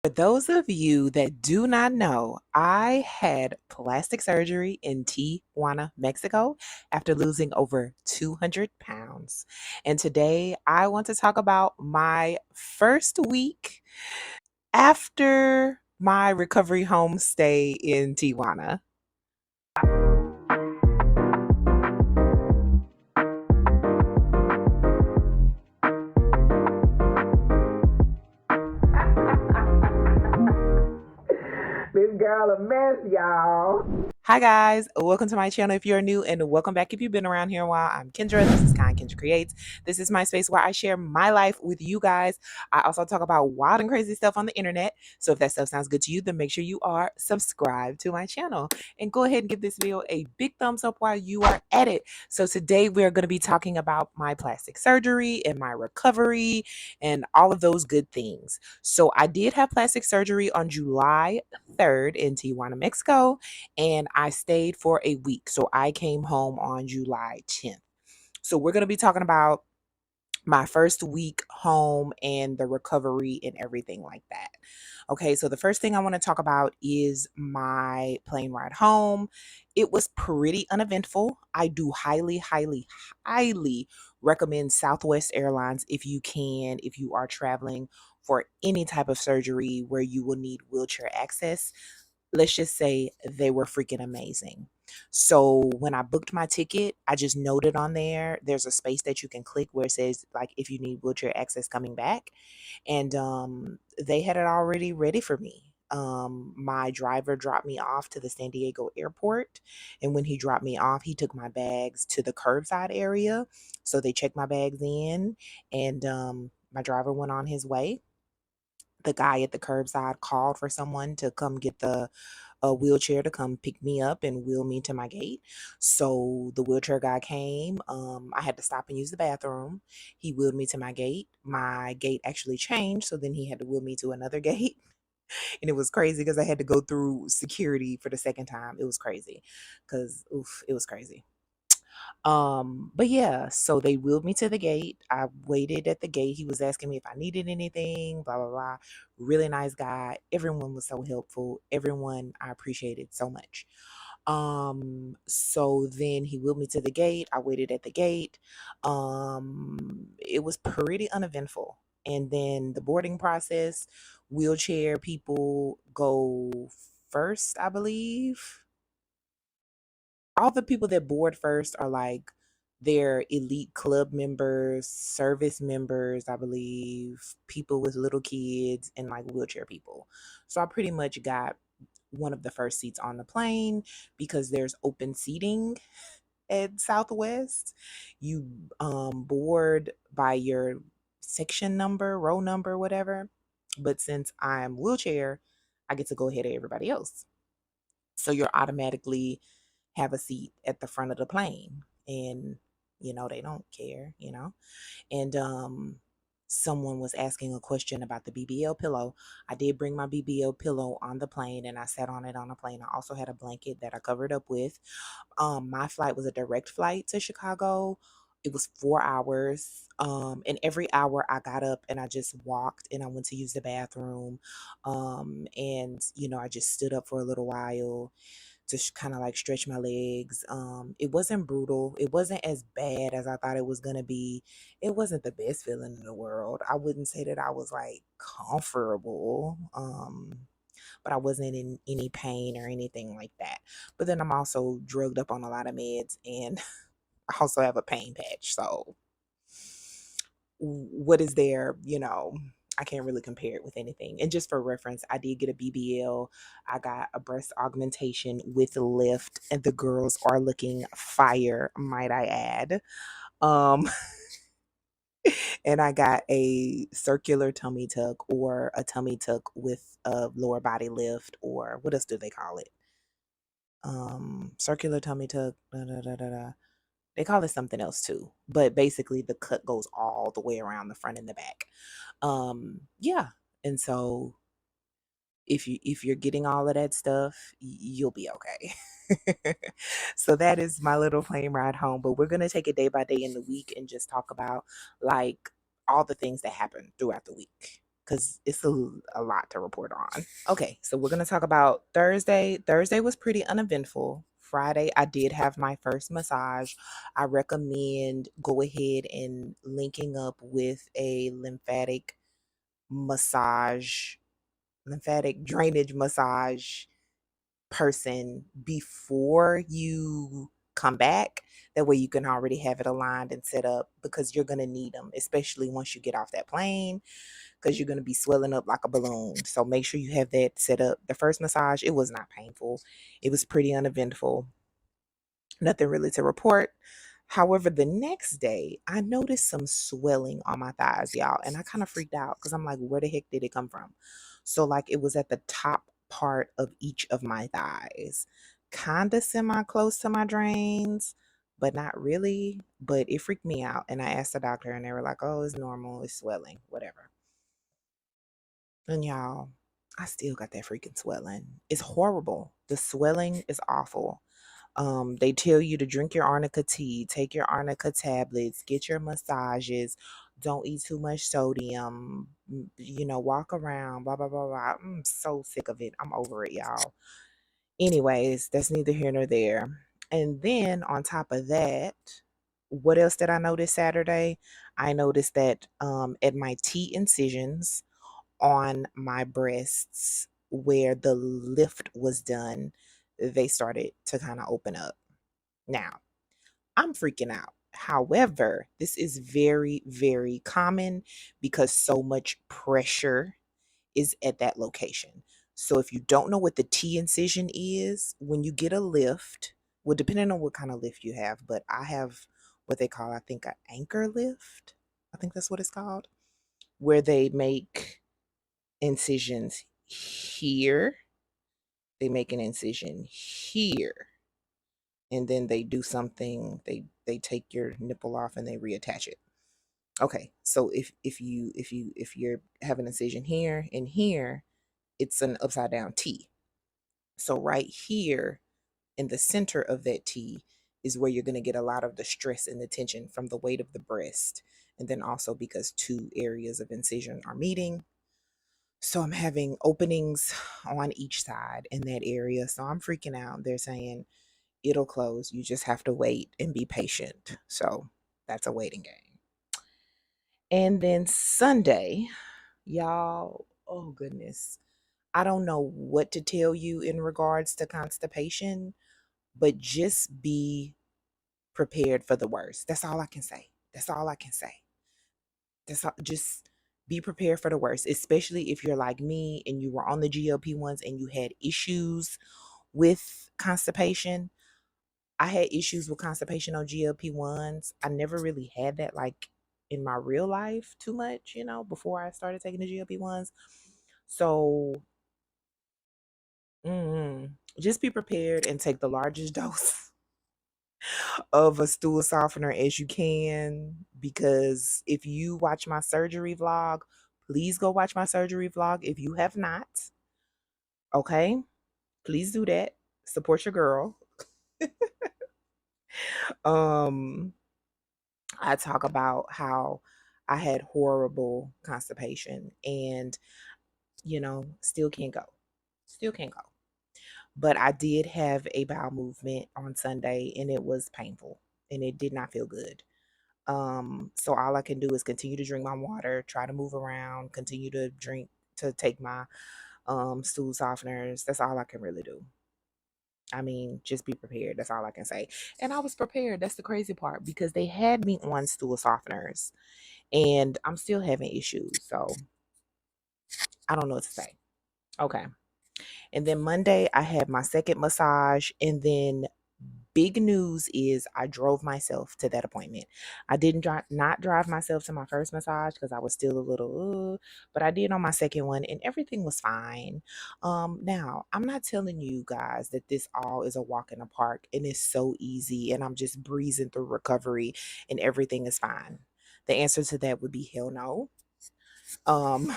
For those of you that do not know, I had plastic surgery in Tijuana, Mexico, after losing over 200 pounds. And today I want to talk about my first week after my recovery home stay in Tijuana. This girl a mess, y'all. Hi guys, welcome to my channel if you're new, and welcome back if you've been around here a while. I'm Kendra. This is Kendra Creates. This is my space where I share my life with you guys. I also talk about wild and crazy stuff on the internet. So if that stuff sounds good to you, then make sure you are subscribed to my channel. And go ahead and give this video a big thumbs up while you are at it. So today we're going to be talking about my plastic surgery and my recovery and all of those good things. So I did have plastic surgery on July 3rd in Tijuana, Mexico, and I stayed for a week. So I came home on July 10th. So we're going to be talking about my first week home and the recovery and everything like that. Okay, so the first thing I want to talk about is my plane ride home. It was pretty uneventful. I do highly recommend Southwest Airlines if you can, if you are traveling for any type of surgery where you will need wheelchair access. Let's just say they were freaking amazing. So when I booked my ticket, I just noted on there's a space that you can click where it says like if you need wheelchair access coming back. And they had it already ready for me. My driver dropped me off to the San Diego airport. And when he dropped me off, he took my bags to the curbside area. So they checked my bags in, and my driver went on his way. The guy at the curbside called for someone to come get the a wheelchair to come pick me up and wheel me to my gate. So the wheelchair guy came. I had to stop and use the bathroom. He wheeled me to my gate. My gate actually changed, so then he had to wheel me to another gate. And it was crazy because I had to go through security for the second time. It was crazy because oof, it was crazy. But yeah, so they wheeled me to the gate. I waited at the gate. He was asking me if I needed anything, blah, blah, blah. Really nice guy. Everyone was so helpful. Everyone I appreciated so much. So then he wheeled me to the gate. I waited at the gate. It was pretty uneventful. And then the boarding process, wheelchair people go first, I believe. All the people that board first are like their elite club members, service members, I believe, people with little kids, and like wheelchair people. So I pretty much got one of the first seats on the plane because there's open seating at Southwest. You board by your section number, row number, whatever. But since I'm wheelchair, I get to go ahead of everybody else. So you're automatically have a seat at the front of the plane, and they don't care. And someone was asking a question about the BBL pillow. I did bring my BBL pillow on the plane, and I sat on it on the plane. I also had a blanket that I covered up with. My flight was a direct flight to Chicago. It was 4 hours. And every hour I got up and I just walked and I went to use the bathroom. And I just stood up for a little while to kind of like stretch my legs. It wasn't brutal. It wasn't as bad as I thought it was going to be. It wasn't the best feeling in the world. I wouldn't say that I was like comfortable. But I wasn't in any pain or anything like that. But then I'm also drugged up on a lot of meds, and I also have a pain patch. So what is there, I can't really compare it with anything. And just for reference, I did get a BBL. I got a breast augmentation with lift, and the girls are looking fire, might I add. Um, and I got a circular tummy tuck or a tummy tuck with a lower body lift, or what else do they call it? Circular tummy tuck. Da, da, da, da, da. They call it something else too, but basically the cut goes all the way around the front and the back. Yeah, and so if you're getting all of that stuff, you'll be okay. So that is my little plane ride home. But we're gonna take it day by day in the week and just talk about like all the things that happen throughout the week. because it's a lot to report on. Okay, so we're going to talk about Thursday. Thursday was pretty uneventful. Friday, I did have my first massage. I recommend go ahead and linking up with a massage, lymphatic drainage massage person before you come back. That way you can already have it aligned and set up, because you're going to need them, especially once you get off that plane, because you're going to be swelling up like a balloon. So make sure you have that set up. The first massage, it was not painful. It was pretty uneventful. Nothing really to report. However, the next day, I noticed some swelling on my thighs, y'all. And I kind of freaked out because I'm like, where the heck did it come from? So, like, it was at the top part of each of my thighs, kind of semi close to my drains, but not really. But it freaked me out. And I asked the doctor, and they were like, oh, it's normal, it's swelling, whatever. And y'all, I still got that freaking swelling. It's horrible. The swelling is awful. They tell you to drink your arnica tea, take your arnica tablets, get your massages, don't eat too much sodium, walk around, blah, blah, blah, blah. I'm so sick of it. I'm over it, y'all. Anyways, that's neither here nor there. And then on top of that, what else did I notice Saturday? I noticed that at my T incisions on my breasts where the lift was done, they started to kind of open up. Now, I'm freaking out. However, this is very, very common because so much pressure is at that location. So if you don't know what the T incision is, when you get a lift, well, depending on what kind of lift you have, but I have what they call, I think, an anchor lift. I think that's what it's called, where they make incisions here. They make an incision here, and then they do something. They take your nipple off and they reattach it. Okay, so if you're having an incision here and here, it's an upside down T. So right here in the center of that T is where you're going to get a lot of the stress and the tension from the weight of the breast, and then also because two areas of incision are meeting. So I'm having openings on each side in that area. So I'm freaking out. They're saying it'll close. You just have to wait and be patient. So that's a waiting game. And then Sunday, y'all, oh goodness. I don't know what to tell you in regards to constipation, but just be prepared for the worst. That's all I can say. That's all I can say. That's all, just be prepared for the worst, especially if you're like me and you were on the GLP-1s and you had issues with constipation. I had issues with constipation on GLP-1s. I never really had that like in my real life too much, before I started taking the GLP-1s. So just be prepared and take the largest dose of a stool softener as you can, because if you watch my surgery vlog, please go watch my surgery vlog if you have not. Okay? Please do that. Support your girl. I talk about how I had horrible constipation and still can't go. Still can't go. But I did have a bowel movement on Sunday and it was painful and it did not feel good. So all I can do is continue to drink my water, try to move around, continue to take my stool softeners. That's all I can really do. I mean, just be prepared. That's all I can say. And I was prepared. That's the crazy part, because they had me on stool softeners and I'm still having issues. So I don't know what to say. Okay. And then Monday, I had my second massage. And then big news is I drove myself to that appointment. I didn't not drive myself to my first massage because I was still a little, but I did on my second one and everything was fine. Now, I'm not telling you guys that this all is a walk in the park and it's so easy and I'm just breezing through recovery and everything is fine. The answer to that would be hell no. Um,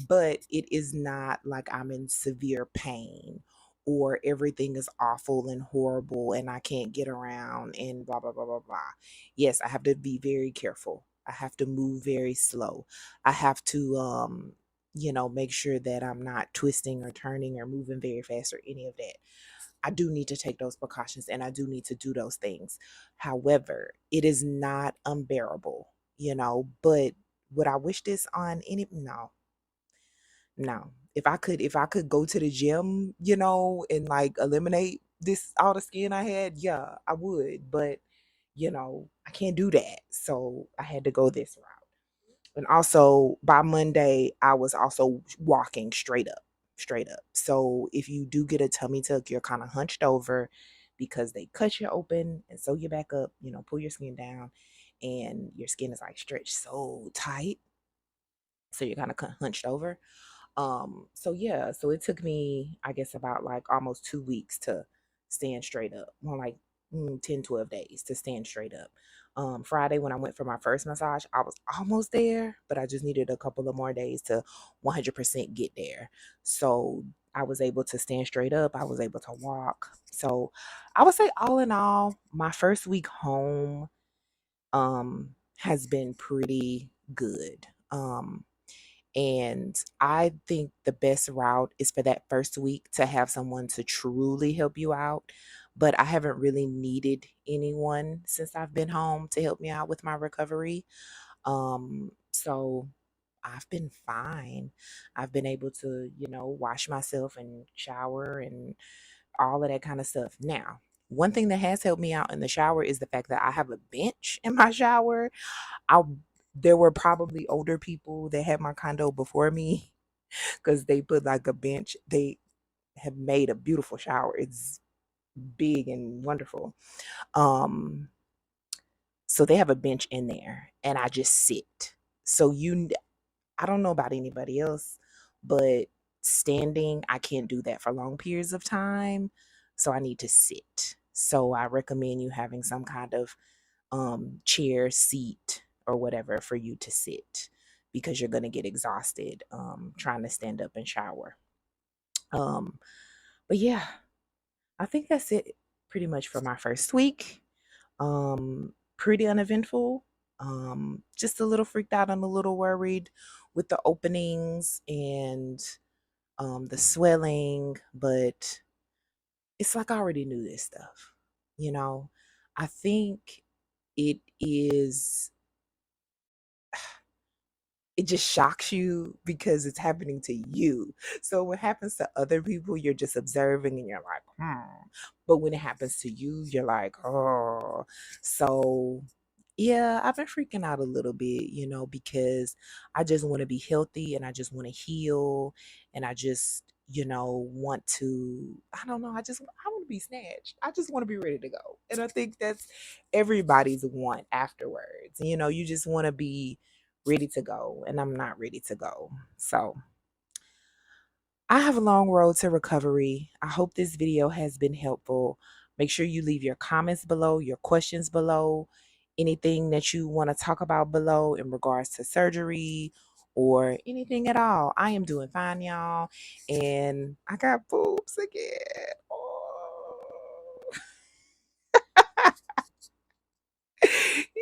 but it is not like I'm in severe pain or everything is awful and horrible and I can't get around and blah, blah, blah, blah, blah. Yes, I have to be very careful. I have to move very slow. I have to, make sure that I'm not twisting or turning or moving very fast or any of that. I do need to take those precautions and I do need to do those things. However, it is not unbearable, but would I wish this on any? No, no. If I could go to the gym, and like eliminate this all the skin I had, yeah, I would. But I can't do that. So I had to go this route. And also by Monday, I was also walking straight up, straight up. So if you do get a tummy tuck, you're kind of hunched over because they cut you open and sew you back up, pull your skin down, and your skin is like stretched so tight. So you're kind of hunched over. So yeah, so it took me, I guess, about like almost 2 weeks to stand straight up. More like 10, 12 days to stand straight up. Friday when I went for my first massage, I was almost there, but I just needed a couple of more days to 100% get there. So I was able to stand straight up. I was able to walk. So I would say all in all, my first week home has been pretty good. And I think the best route is for that first week to have someone to truly help you out. But I haven't really needed anyone since I've been home to help me out with my recovery. So I've been fine. I've been able to, wash myself and shower and all of that kind of stuff. Now, one thing that has helped me out in the shower is the fact that I have a bench in my shower. I There were probably older people that had my condo before me because they put like a bench. They have made a beautiful shower. It's big and wonderful. Um, so they have a bench in there, and I just sit. So I don't know about anybody else, but standing, I can't do that for long periods of time. So I need to sit. So I recommend you having some kind of chair, seat, or whatever for you to sit because you're going to get exhausted trying to stand up and shower. Um, but yeah, I think that's it pretty much for my first week. Pretty uneventful. Just a little freaked out and a little worried with the openings and the swelling, but it's like I already knew this stuff. You know, I think it is it just shocks you because it's happening to you. So when it happens to other people, you're just observing and you're like, hmm. But when it happens to you, you're like, oh. So yeah, I've been freaking out a little bit, because I just want to be healthy and I just want to heal and I just, want to, I don't know, I want to be snatched. I just want to be ready to go. And I think that's everybody's want afterwards. You just want to be ready to go, and I'm not ready to go. So I have a long road to recovery. I hope this video has been helpful. Make sure you leave your comments below, your questions below, anything that you want to talk about below in regards to surgery or anything at all. I am doing fine, y'all. And I got boobs again. Oh.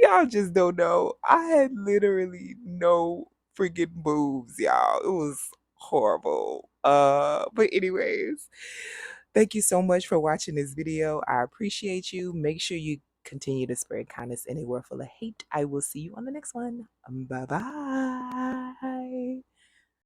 Y'all just don't know. I had literally no freaking boobs, y'all. It was horrible. But anyways, thank you so much for watching this video. I appreciate you. Make sure you continue to spread kindness in a world full of hate. I will see you on the next one. Bye bye.